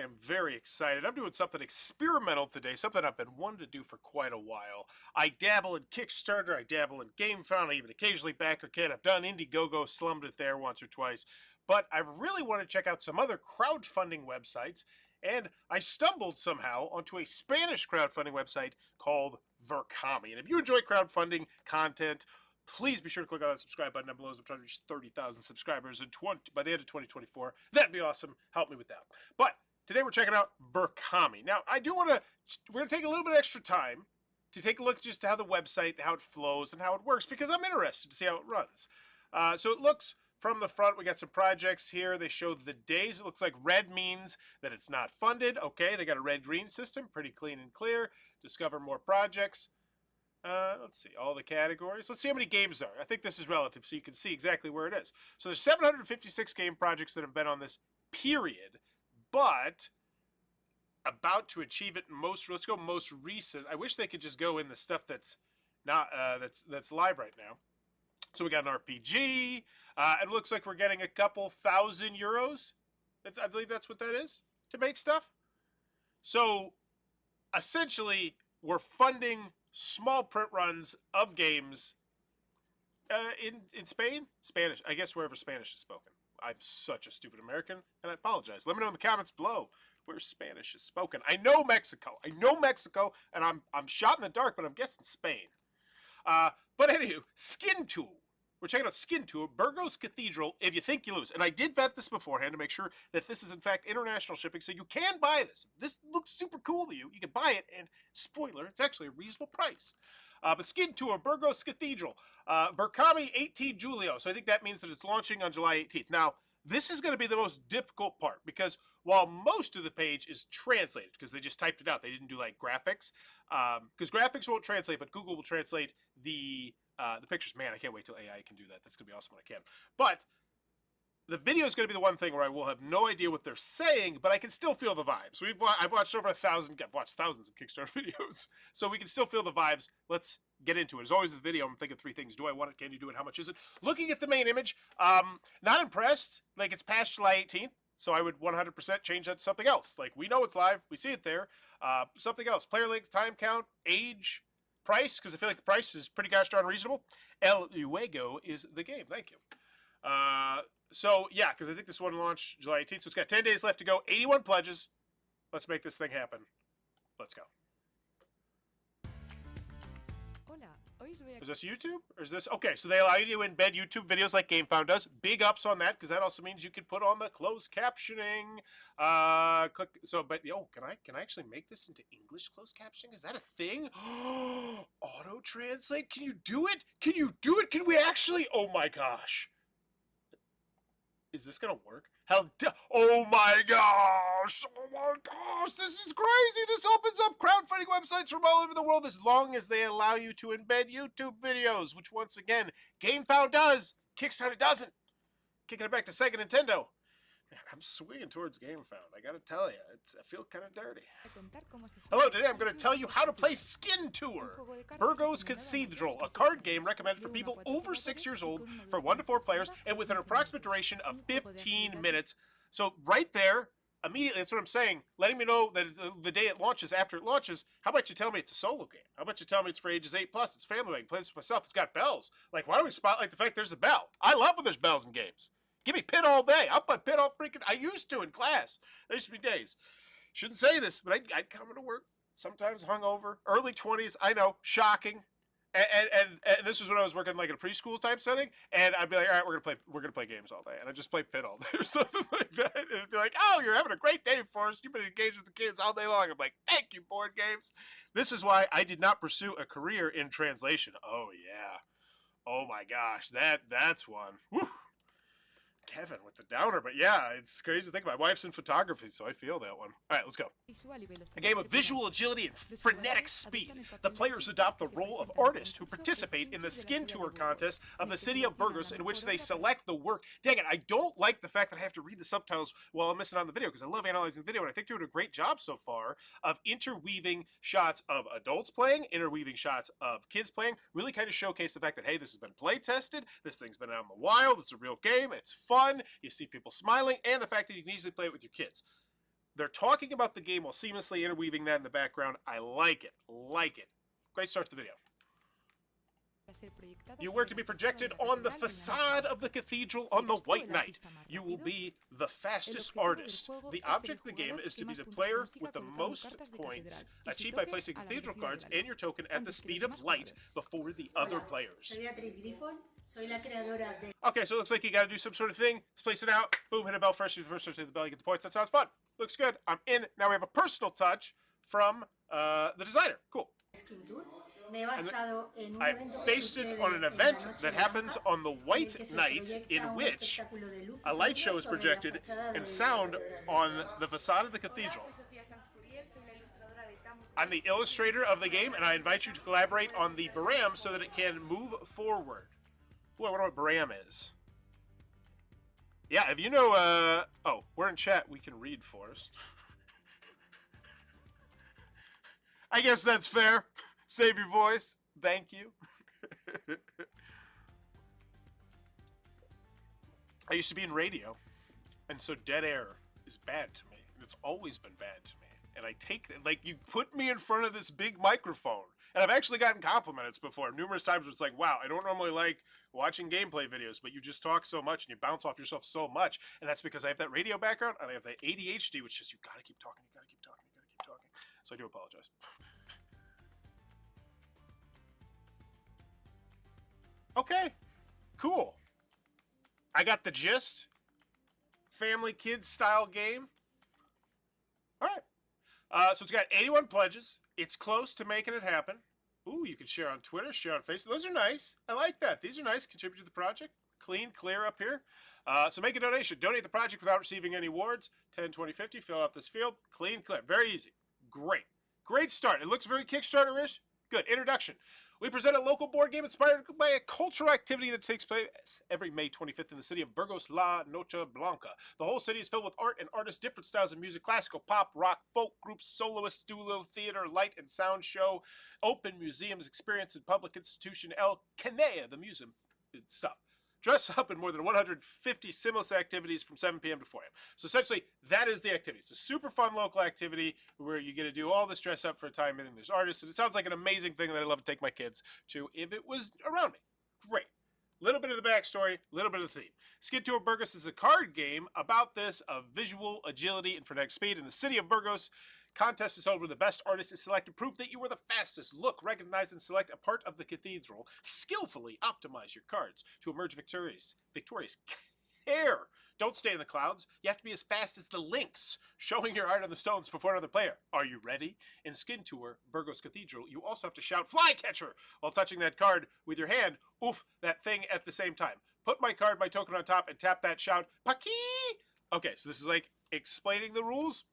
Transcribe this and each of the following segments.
am very excited. I'm doing something experimental today, something I've been wanting to do for quite a while. I dabble in Kickstarter, I dabble in GameFound, I even occasionally BackerKit. I've done Indiegogo, slummed it there once or twice. But I really want to check out some other crowdfunding websites, and I stumbled somehow onto a Spanish crowdfunding website called Verkami. And if you enjoy crowdfunding content, please be sure to click on that subscribe button down below. I'm trying to reach 30,000 subscribers by the end of 2024. That'd be awesome. Help me with that. But today we're checking out Verkami. Now, we're going to take a little bit extra time to take a look just at how the website, how it flows, and how it works, because I'm interested to see how it runs. So it looks from the front, we got some projects here. They show the days. It looks like red means that it's not funded. Okay, they got a red-green system, pretty clean and clear. Discover more projects. Let's see, all the categories. Let's see how many games there are. I think this is relative, so you can see exactly where it is. So there's 756 game projects that have been on this period, but about to achieve it let's go most recent. I wish they could just go in the stuff that's not that's live right now. So we got an RPG. It looks like we're getting a couple thousand euros. I believe that's what that is to make stuff. So essentially, we're funding small print runs of games in Spain? Spanish. I guess wherever Spanish is spoken. I'm such a stupid American, and I apologize. Let me know in the comments below where Spanish is spoken. I know Mexico. And I'm shot in the dark, but I'm guessing Spain. But anywho, Skinture. We're checking out Skinture, Burgos Cathedral, If You Think You Lose. And I did vet this beforehand to make sure that this is, in fact, international shipping, so you can buy this. This looks super cool to you. You can buy it, and spoiler, it's actually a reasonable price. But Skinture, Burgos Cathedral, Verkami 18 Julio. So I think that means that it's launching on July 18th. Now, this is going to be the most difficult part, because while most of the page is translated, because they just typed it out, they didn't do like graphics, because graphics won't translate, but Google will translate the pictures. Man, I can't wait till AI can do that. That's going to be awesome when I can. But the video is going to be the one thing where I will have no idea what they're saying, but I can still feel the vibes. I've watched over I've watched thousands of Kickstarter videos, so we can still feel the vibes. Let's get into it. As always with the video, I'm thinking three things. Do I want it? Can you do it? How much is it? Looking at the main image, not impressed. Like, it's past July 18th, so I would 100% change that to something else. Like, we know it's live. We see it there. Something else. Player length, time count, age, price, because I feel like the price is pretty gosh darn reasonable. El Luego is the game. Thank you. So, yeah, because I think this one launched July 18th, so it's got 10 days left to go. 81 pledges. Let's make this thing happen. Let's go. Is this YouTube? Or is this... Okay, so they allow you to embed YouTube videos like GameFound does. Big ups on that, because that also means you can put on the closed captioning. Click... So, but, can I actually make this into English closed captioning? Is that a thing? Auto-translate? Can you do it? Can you do it? Can we actually... Oh, my gosh. Is this gonna work? Oh my gosh! Oh my gosh! This is crazy! This opens up crowdfunding websites from all over the world as long as they allow you to embed YouTube videos, which once again, GameFound does, Kickstarter doesn't. Kicking it back to Sega Nintendo. Man, I'm swinging towards GameFound. I gotta tell you, I feel kind of dirty. Hello, today I'm going to tell you how to play Skinture, Burgos Cathedral, a card game recommended for people over 6 years old for 1 to 4 players and with an approximate duration of 15 minutes. So right there, immediately, that's what I'm saying, letting me know that the day it launches, after it launches, how about you tell me it's a solo game? How about you tell me it's for ages 8+, it's family, I can play this with myself, it's got bells. Like, why don't we spotlight the fact there's a bell? I love when there's bells in games. Give me Pit all day. I'll play Pit all freaking... I used to in class. There used to be days. Shouldn't say this, but I'd come into work, sometimes hungover, early 20s, I know, shocking. And this was when I was working like in a preschool type setting, and I'd be like, all right, we're gonna play games all day, and I'd just play Pit all day or something like that. And it'd be like, oh, you're having a great day, Forrest. You've been engaged with the kids all day long. I'm like, thank you, board games. This is why I did not pursue a career in translation. Oh yeah. Oh my gosh, that's one. Whew. Kevin with the downer, but yeah, it's crazy to think about. My wife's in photography, so I feel that one. All right, let's go. A game of visual agility and frenetic speed. The players adopt the role of artists who participate in the Skinture contest of the city of Burgos, in which they select the work. Dang it, I don't like the fact that I have to read the subtitles while I'm missing on the video, because I love analyzing the video, and I think they're doing a great job so far of interweaving shots of adults playing, interweaving shots of kids playing, really kind of showcase the fact that, hey, this has been play tested, this thing's been out in the wild, it's a real game, it's fun, you see people smiling, and the fact that you can easily play it with your kids. They're talking about the game while seamlessly interweaving that in the background. I like it. Like it. Great start to the video. You were to be projected on the facade of the cathedral on the White Night. You will be the fastest artist. The object of the game is to be the player with the most points, achieved by placing cathedral cards and your token at the speed of light before the other players. Okay, so it looks like you gotta do some sort of thing. Let's place it out. Boom, hit a bell first. You first to the bell, you get the points. That sounds fun. Looks good. I'm in. Now we have a personal touch from the designer. Cool. I based it on an event that happens on the White Night, in which a light show is projected and sound on the facade of the cathedral. I'm the illustrator of the game, and I invite you to collaborate on the Baram so that it can move forward. Ooh, I wonder what Baram is. Yeah, if you know, oh, we're in chat, we can read for us. I guess that's fair. Save your voice. Thank you. I used to be in radio, and so dead air is bad to me. It's always been bad to me. And I take it, like, you put me in front of this big microphone, and I've actually gotten compliments before, numerous times where it's like, wow, I don't normally like watching gameplay videos, but you just talk so much, and you bounce off yourself so much, and that's because I have that radio background, and I have that ADHD, which is, you gotta keep talking, you gotta keep talking, you gotta keep talking. So I do apologize. Okay, cool. I got the gist. Family kids style game. All right. So it's got 81 pledges. It's close to making it happen. Ooh, you can share on Twitter, share on Facebook. Those are nice. I like that. These are nice. Contribute to the project. Clean, clear up here. So make a donation. Donate the project without receiving any awards. 10, 20, 50. Fill out this field. Clean, clear. Very easy. Great. Great start. It looks very Kickstarter-ish. Good. Introduction. We present a local board game inspired by a cultural activity that takes place every May 25th in the city of Burgos La Noche Blanca. The whole city is filled with art and artists, different styles of music, classical, pop, rock, folk groups, soloists, duo, theater, light and sound show, open museums, experience in public institution, El Canea, the museum stuff. Dress up in more than 150 seamless activities from 7 p.m. to 4 a.m. So essentially, that is the activity. It's a super fun local activity where you get to do all this dress up for a time, and there's artists, and it sounds like an amazing thing that I'd love to take my kids to if it was around me. Great. Little bit of the backstory, little bit of the theme. Skinture Burgos is a card game about this of visual agility and frenetic speed in the city of Burgos. Contest is held where the best artist is selected. Prove that you were the fastest. Look, recognize, and select a part of the cathedral. Skillfully optimize your cards to emerge victorious. Care. Don't stay in the clouds. You have to be as fast as the lynx, showing your art on the stones before another player. Are you ready? In Skinture Burgos Cathedral, you also have to shout Flycatcher while touching that card with your hand. Oof, that thing at the same time. Put my card, my token on top, and tap that shout. Paki! Okay, so this is like explaining the rules.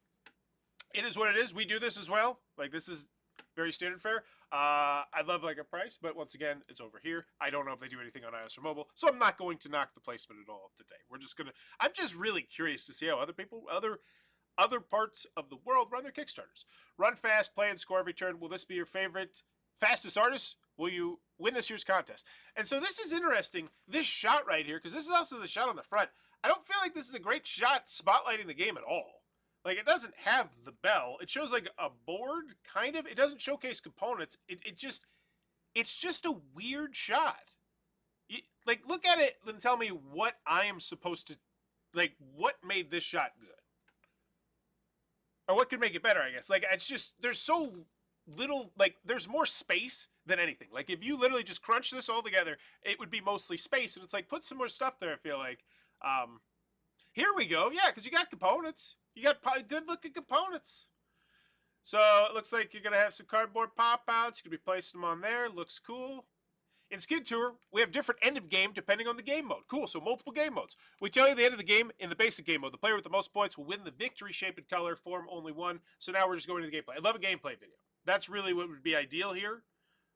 It is what it is. We do this as well. Like, this is very standard fare. I'd love like a price, but once again, it's over here. I don't know if they do anything on iOS or mobile, so I'm not going to knock the placement at all today. We're just gonna. I'm just really curious to see how other people, other parts of the world run their Kickstarters. Run fast, play and score every turn. Will this be your favorite fastest artist? Will you win this year's contest? And so this is interesting. This shot right here, because this is also the shot on the front. I don't feel like this is a great shot spotlighting the game at all. Like, it doesn't have the bell. It shows like a board, kind of. It doesn't showcase components. It's just a weird shot. Like, look at it and tell me what I am supposed to, like, what made this shot good? Or what could make it better, I guess. Like, it's just, there's so little, like, there's more space than anything. Like, if you literally just crunch this all together, it would be mostly space. And it's like, put some more stuff there, I feel like. Here we go. Yeah, because you got components. You got good looking components. So it looks like you're going to have some cardboard pop-outs. You're going to be placing them on there. Looks cool. In Skinture, we have different end of game depending on the game mode. Cool, so multiple game modes. We tell you the end of the game in the basic game mode. The player with the most points will win the victory shape and color, form only one. So now we're just going to the gameplay. I love a gameplay video. That's really what would be ideal here.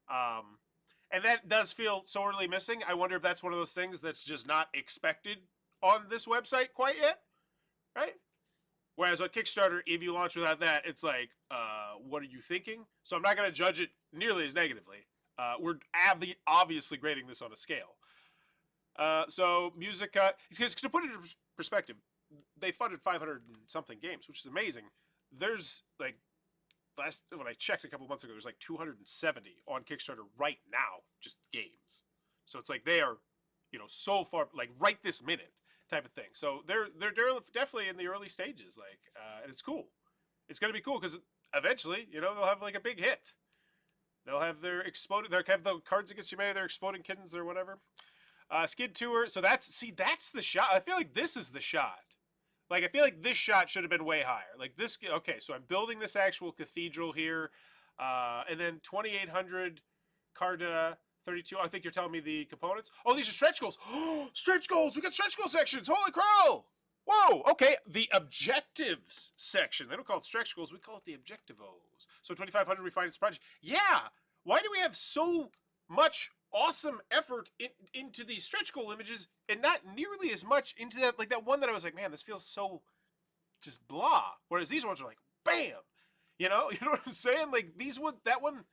And that does feel sorely missing. I wonder if that's one of those things that's just not expected on this website quite yet. Right? Whereas on Kickstarter, if you launch without that, it's like, what are you thinking? So I'm not going to judge it nearly as negatively. We're obviously grading this on a scale. So music, because to put it in perspective, they funded 500 and something games, which is amazing. There's like when I checked a couple months ago, there's like 270 on Kickstarter right now, just games. So it's like they are, so far, like right this minute type of thing. So they're definitely in the early stages, like, and it's cool. It's gonna be cool because eventually, they'll have like a big hit. They'll have their exploding. They'll have the Cards Against Humanity, their exploding kittens or whatever. Skinture. So that's the shot. I feel like this is the shot. Like, I feel like this shot should have been way higher. Like this. Okay, so I'm building this actual cathedral here, and then 2,800 Carta 32. I think you're telling me the components. Oh, these are stretch goals. Stretch goals. We got stretch goal sections. Holy crow! Whoa. Okay, the objectives section. They don't call it stretch goals. We call it the objectivos. So 2,500 refined project. Yeah. Why do we have so much awesome effort into these stretch goal images and not nearly as much into that, like that one that I was like, man, this feels so just blah. Whereas these ones are like, bam. You know what I'm saying? Like that one.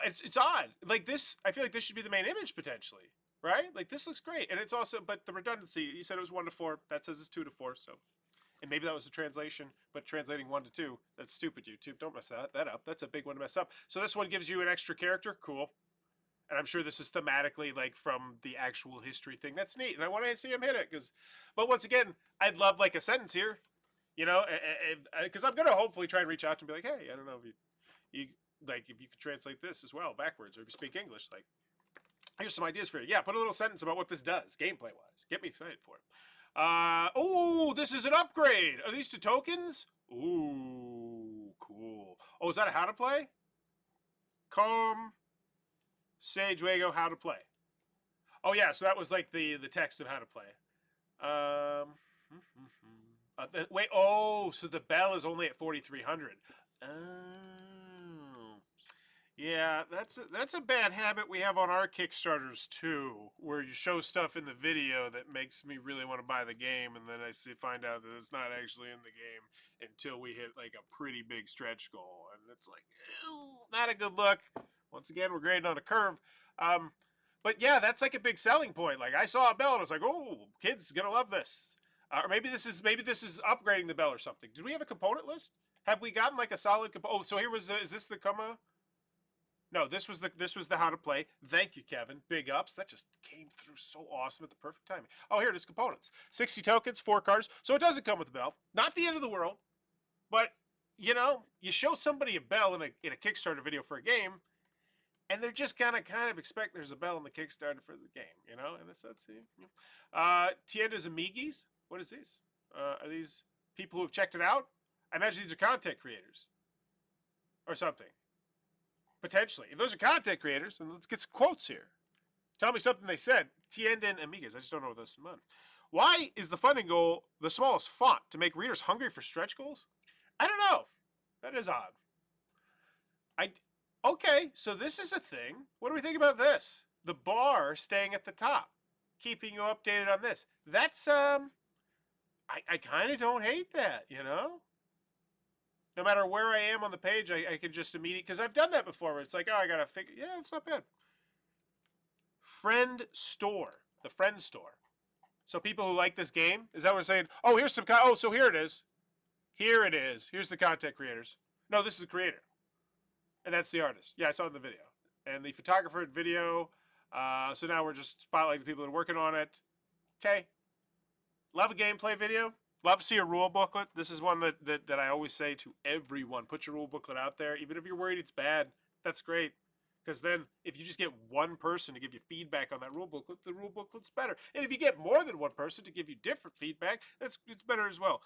It's odd. Like this, I feel like this should be the main image potentially, right? Like this looks great, and it's also, but the redundancy. You said it was 1 to 4. That says it's 2 to 4. So, and maybe that was a translation, but translating 1 to 2. That's stupid. YouTube, don't mess that up. That's a big one to mess up. So this one gives you an extra character. Cool. And I'm sure this is thematically like from the actual history thing. That's neat, and I want to see him hit it but once again, I'd love like a sentence here, because I'm gonna hopefully try and reach out to and be like, hey, I don't know if you like if you could translate this as well backwards, or if you speak English, like here's some ideas for you. Yeah, put a little sentence about what this does gameplay wise. Get me excited for it. Oh, this is an upgrade. Are these 2 tokens? Ooh, cool. Oh, is that a how to play? Come, Sage Wago, how to play. Oh yeah, so that was like the text of how to play. Wait. Oh, so the bell is only at 4,300. Yeah, that's a bad habit we have on our Kickstarters too, where you show stuff in the video that makes me really want to buy the game, and then I find out that it's not actually in the game until we hit like a pretty big stretch goal, and it's like, ew, not a good look. Once again, we're grading on a curve. But yeah, that's like a big selling point. Like I saw a bell and I was like, oh, kids gonna love this. Or maybe this is upgrading the bell or something. Did we have a component list? Have we gotten like a solid component? Oh, so here was is this the comma? No, this was the how to play. Thank you, Kevin. Big ups. That just came through so awesome at the perfect timing. Oh, here it is, components. 60 tokens, 4 cards. So it doesn't come with a bell. Not the end of the world, but you show somebody a bell in a Kickstarter video for a game, and they're just gonna kind of expect there's a bell in the Kickstarter for the game, and that's Tiendas Amiguis. What is these? Are these people who have checked it out? I imagine these are content creators or something. Potentially. If those are content creators, then let's get some quotes here. Tell me something they said. Tienden Amigas. I just don't know what those meant. Why is the funding goal the smallest font? To make readers hungry for stretch goals? I don't know. That is odd. Okay, so this is a thing. What do we think about this? The bar staying at the top. Keeping you updated on this. That's, I kind of don't hate that, No matter where I am on the page, I can just immediately, because I've done that before, where it's like, oh, I got to figure, yeah, it's not bad. Friend store, the friend store. So people who like this game, is that what we're saying? Oh, here's some, so here it is. Here it is. Here's the content creators. No, this is the creator. And that's the artist. Yeah, I saw it in the video. And the photographer at video. So now we're just spotlighting the people that are working on it. Okay. Love a gameplay video. Love to see a rule booklet. This is one that I always say to everyone. Put your rule booklet out there. Even if you're worried it's bad, that's great. Because then if you just get one person to give you feedback on that rule booklet, the rule booklet's better. And if you get more than one person to give you different feedback, it's better as well.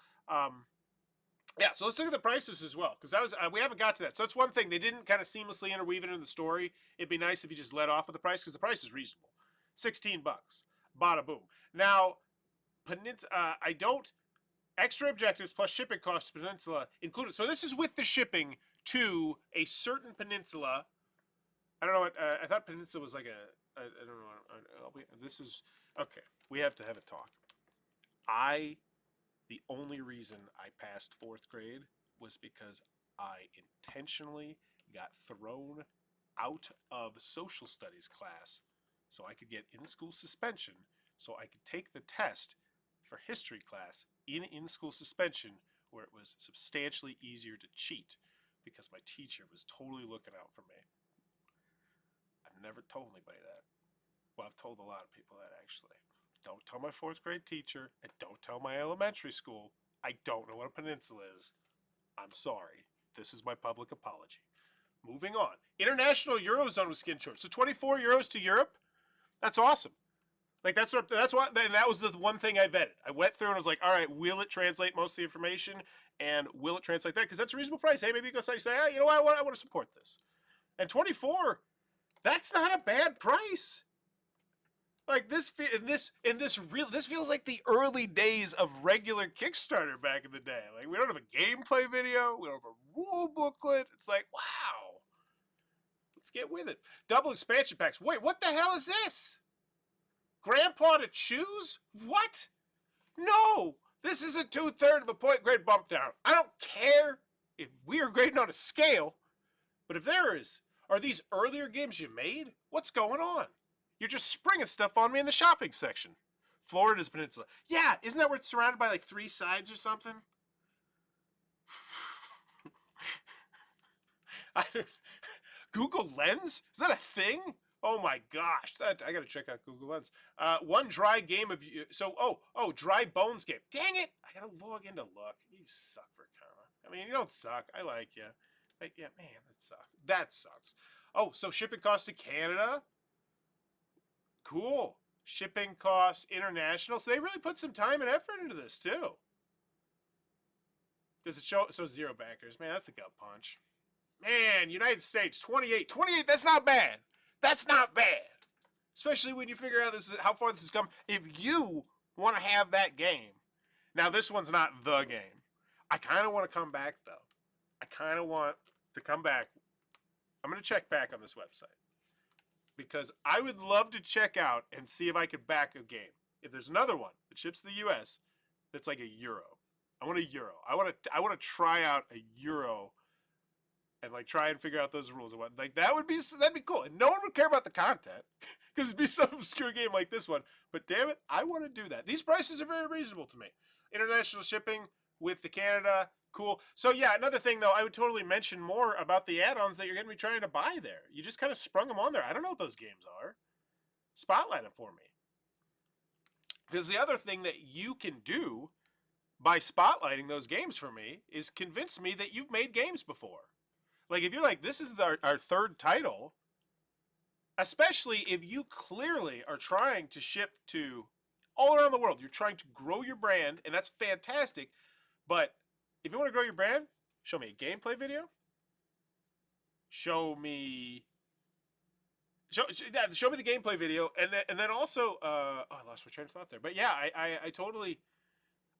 Yeah, so let's look at the prices as well, because that was we haven't got to that. So that's one thing. They didn't kind of seamlessly interweave it in the story. It'd be nice if you just let off with the price, because the price is reasonable. $16. Bada boom. Now, I don't... Extra objectives plus shipping costs peninsula included. So this is with the shipping to a certain peninsula. I don't know what... I thought peninsula was like a... I don't know. This is... Okay, we have to have a talk. The only reason I passed 4th grade was because I intentionally got thrown out of social studies class so I could get in-school suspension so I could take the test for history class in in-school suspension where it was substantially easier to cheat because my teacher was totally looking out for me. I've never told anybody that. Well, I've told a lot of people that, actually. Don't tell my 4th grade teacher, and don't tell my elementary school. I don't know what a peninsula is. I'm sorry. This is my public apology. Moving on. International Eurozone with Skinture. So 24 euros to Europe? That's awesome. Like, that's what, and that was the one thing I vetted. I went through and I was like, all right, will it translate most of the information? And will it translate that? Because that's a reasonable price. Hey, maybe you go say, hey, you know what, I want to support this. And 24, that's not a bad price. Like, this feels like the early days of regular Kickstarter back in the day. Like, we don't have a gameplay video, we don't have a rule booklet. It's like, wow. Let's get with it. Double expansion packs. Wait, what the hell is this? Grandpa to choose? What? No! This is a 2/3 of a point grade bump down. I don't care if we are grading on a scale, but if there is, are these earlier games you made? What's going on? You're just springing stuff on me in the shopping section. Florida's peninsula. Yeah, isn't that where it's surrounded by like 3 sides or something? Google Lens? Is that a thing? Oh my gosh, I gotta check out Google Lens. One dry game of dry bones game. Dang it! I gotta log in to look. You suck for karma. I mean, you don't suck. I like you. Like, yeah, man, that sucks. That sucks. Oh, so shipping costs to Canada. Cool. Shipping costs international. So they really put some time and effort into this too. Does it show? So 0 backers. Man, that's a gut punch. Man, United States 28. 28. That's not bad. That's not bad. Especially when you figure out how far this has come. If you want to have that game. Now, this one's not the game. I kind of want to come back, though. I kind of want to come back. I'm going to check back on this website. Because I would love to check out and see if I could back a game. If there's another one that ships to the U.S. that's like a euro. I want a euro. I want to try out a euro and like try and figure out those rules and what. Like that'd be cool. And no one would care about the content because it'd be some obscure game like this one. But damn it, I want to do that. These prices are very reasonable to me. International shipping with the Canada, cool. So yeah, another thing though, I would totally mention more about the add-ons that you're going to be trying to buy there. You just kind of sprung them on there. I don't know what those games are. Spotlight them for me. Because the other thing that you can do by spotlighting those games for me is convince me that you've made games before. Like, if you're like, this is our 3rd title, especially if you clearly are trying to ship to all around the world. You're trying to grow your brand, and that's fantastic. But if you want to grow your brand, show me a gameplay video. Show me the gameplay video, and then also, I lost my train of thought there. But yeah, I totally,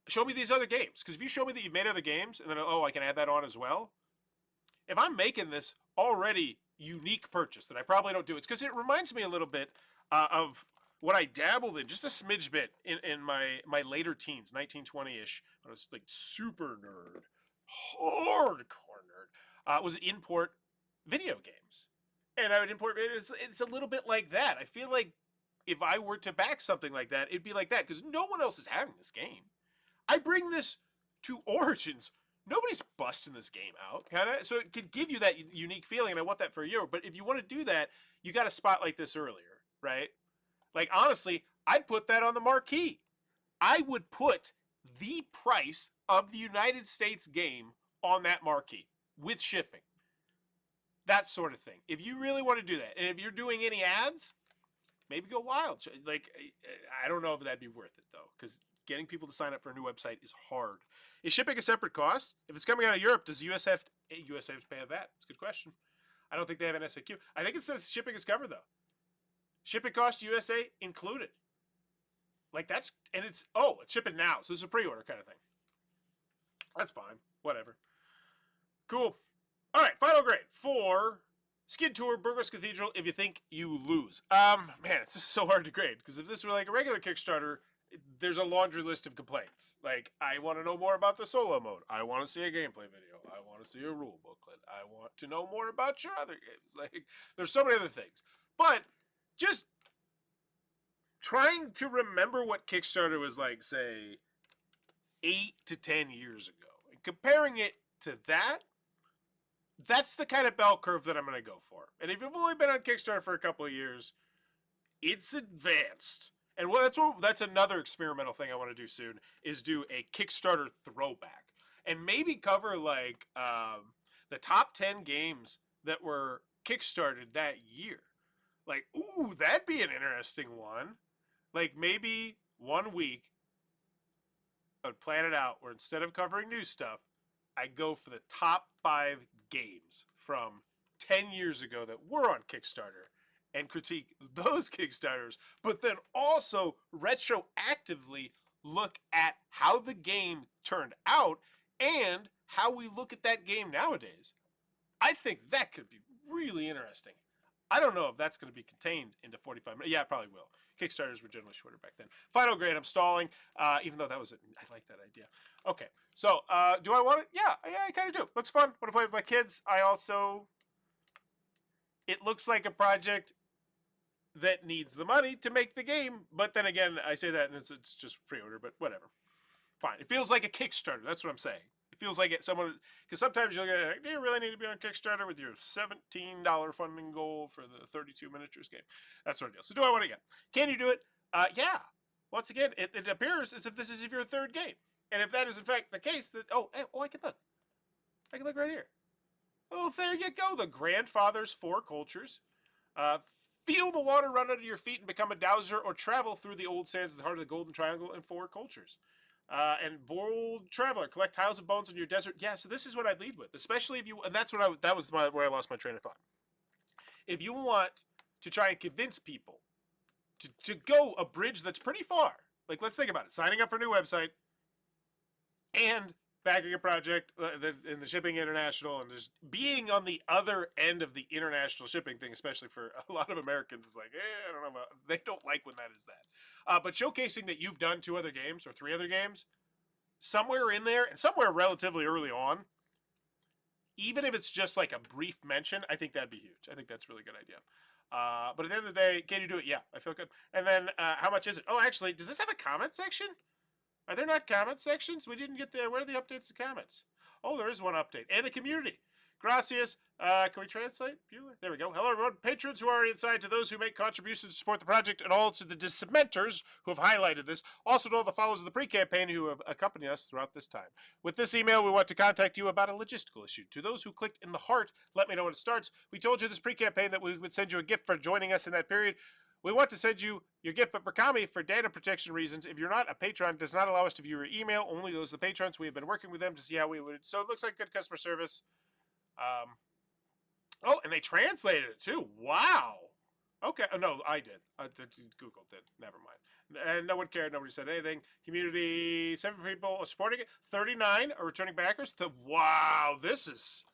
show me these other games. Because if you show me that you've made other games, and then, I can add that on as well. If I'm making this already unique purchase that I probably don't do, it's because it reminds me a little bit of what I dabbled in, just a smidge bit, in my later teens, 1920-ish, when I was like super nerd, hardcore nerd, was import video games. And I would import, it's a little bit like that. I feel like if I were to back something like that, it'd be like that, because no one else is having this game. I bring this to Origins. Nobody's busting this game out, kind of. So it could give you that unique feeling, and I want that for a Euro. But if you want to do that, you got to spotlight this earlier, right? Like, honestly, I'd put that on the marquee. I would put the price of the United States game on that marquee with shipping. That sort of thing. If you really want to do that, and if you're doing any ads, maybe go wild. Like, I don't know if that'd be worth it, though, because getting people to sign up for a new website is hard. Is shipping a separate cost? If it's coming out of Europe, does US have to pay a VAT? It's a good question. I don't think they have an SAQ. I think it says shipping is covered, though. Shipping costs USA included. Like, it's shipping now, so it's a pre-order kind of thing. That's fine. Whatever. Cool. All right, final grade for Skinture, Burgos Cathedral, if you think you lose. Man, it's just so hard to grade, because if this were like a regular Kickstarter, there's a laundry list of complaints. Like, I want to know more about the solo mode. I want to see a gameplay video. I want to see a rule booklet. I want to know more about your other games. Like, there's so many other things. But just trying to remember what Kickstarter was like, say, 8 to 10 years ago, and comparing it to that, that's the kind of bell curve that I'm going to go for. And if you've only been on Kickstarter for a couple of years, it's advanced. And that's another experimental thing I want to do soon, is do a Kickstarter throwback. And maybe cover, like, the top 10 games that were Kickstarted that year. Like, ooh, that'd be an interesting one. Like, maybe one week, I would plan it out where instead of covering new stuff, I go for the top 5 games from 10 years ago that were on Kickstarter and critique those Kickstarters, but then also retroactively look at how the game turned out and how we look at that game nowadays. I think that could be really interesting. I don't know if that's going to be contained into 45 minutes. Yeah, it probably will. Kickstarters were generally shorter back then. Final grade, I'm stalling, even though I like that idea. Okay, so do I want it? Yeah, I kind of do. Looks fun. Want to play with my kids. It looks like a project that needs the money to make the game, but then again, I say that and it's just pre-order, but whatever. Fine. It feels like a Kickstarter. That's what I'm saying. It feels like someone, because sometimes you'll get, do you really need to be on Kickstarter with your $17 funding goal for the 32 miniatures game? That sort of deal. So do I want to get? Can you do it? Yeah. Once again, it appears as if this is your third game. And if that is in fact the case, that I can look. I can look right here. Oh, there you go. The Grandfather's 4 Cultures. Feel the water run under your feet and become a dowser, or travel through the old sands of the heart of the Golden Triangle in 4 Cultures. And Bold Traveler, collect tiles of bones in your desert. Yeah, so this is what I'd lead with, especially if you. And that's what where I lost my train of thought. If you want to try and convince people to go a bridge that's pretty far, like let's think about it: signing up for a new website, and backing a project in the shipping international, and just being on the other end of the international shipping thing, especially for a lot of Americans, it's like, I don't know about, they don't like when that is that. But showcasing that you've done 2 other games or 3 other games, somewhere in there, and somewhere relatively early on, even if it's just like a brief mention, I think that'd be huge. I think that's a really good idea. But at the end of the day, can you do it? Yeah, I feel good. And then, how much is it? Oh, actually, does this have a comment section? Are there not comment sections? We didn't get there. Where are the updates to comments? Oh, there is one update. And a community. Gracias. Can we translate? There we go. Hello, everyone. Patrons who are already inside, to those who make contributions to support the project, and all to the dissementers who have highlighted this. Also to all the followers of the pre-campaign who have accompanied us throughout this time. With this email, we want to contact you about a logistical issue. To those who clicked in the heart, let me know when it starts. We told you this pre-campaign that we would send you a gift for joining us in that period. We want to send you your gift, but for Kami, for data protection reasons, if you're not a patron, it does not allow us to view your email. Only those are the patrons. We have been working with them to see how we would. So it looks like good customer service. Oh, and they translated it too. Wow. Okay. Oh, no, I did. Google did. Never mind. And no one cared. Nobody said anything. Community, 7 people are supporting it. 39 are returning backers. Wow, this is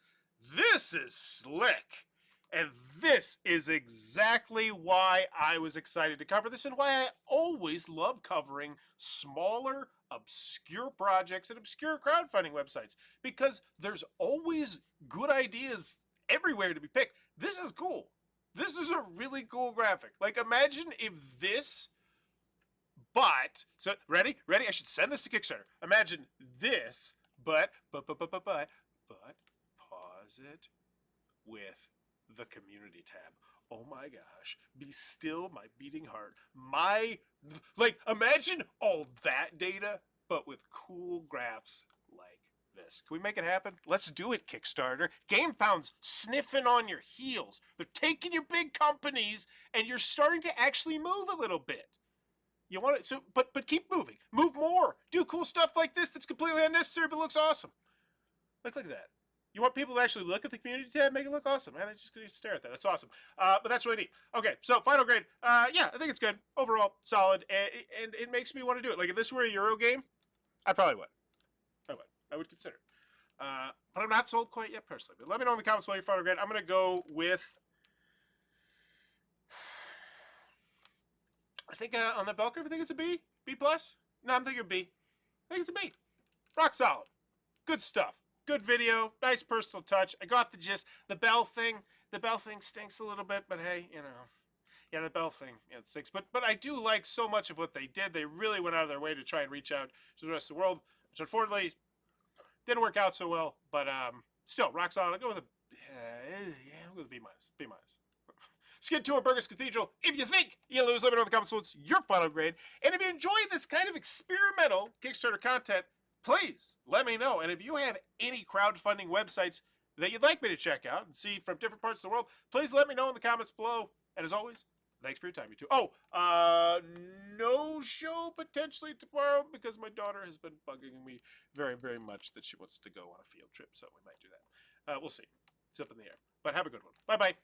slick. And this is exactly why I was excited to cover this, and why I always love covering smaller, obscure projects and obscure crowdfunding websites, because there's always good ideas everywhere to be picked. This is cool. This is a really cool graphic. Like, imagine if this, but, so, ready? I should send this to Kickstarter. Imagine this, but, pause it with the community tab. Oh my gosh. Be still my beating heart. Imagine all that data, but with cool graphs like this. Can we make it happen? Let's do it, Kickstarter. GameFound's sniffing on your heels. They're taking your big companies, and you're starting to actually move a little bit. You want it, but keep moving. Move more. Do cool stuff like this that's completely unnecessary but looks awesome. Look at that. You want people to actually look at the community tab, make it look awesome. Man, I just gonna stare at that. That's awesome. But that's really neat. Okay, so final grade. Yeah, I think it's good. Overall, solid. And it makes me want to do it. Like, if this were a Euro game, I probably would. I would consider it. But I'm not sold quite yet, personally. But let me know in the comments what your final grade. I'm going to go with, I think on the bell curve, I think it's a B. B+. No, I'm thinking B. I think it's a B. Rock solid. Good stuff. Good video. Nice personal touch. I got the gist. The bell thing stinks a little bit, but hey, Yeah, the bell thing, yeah, it stinks. But I do like so much of what they did. They really went out of their way to try and reach out to the rest of the world, which unfortunately didn't work out so well. But still, rock solid. I'll go with a yeah, I'll go with a B minus. B minus. Skinture, Burgos Cathedral. If you think you lose, let me know in the comments what's your final grade. And if you enjoy this kind of experimental Kickstarter content, please let me know. And if you have any crowdfunding websites that you'd like me to check out and see from different parts of the world, please let me know in the comments below. And as always, thanks for your time, you two. Oh, no show potentially tomorrow because my daughter has been bugging me very, very much that she wants to go on a field trip. So we might do that. We'll see. It's up in the air. But have a good one. Bye-bye.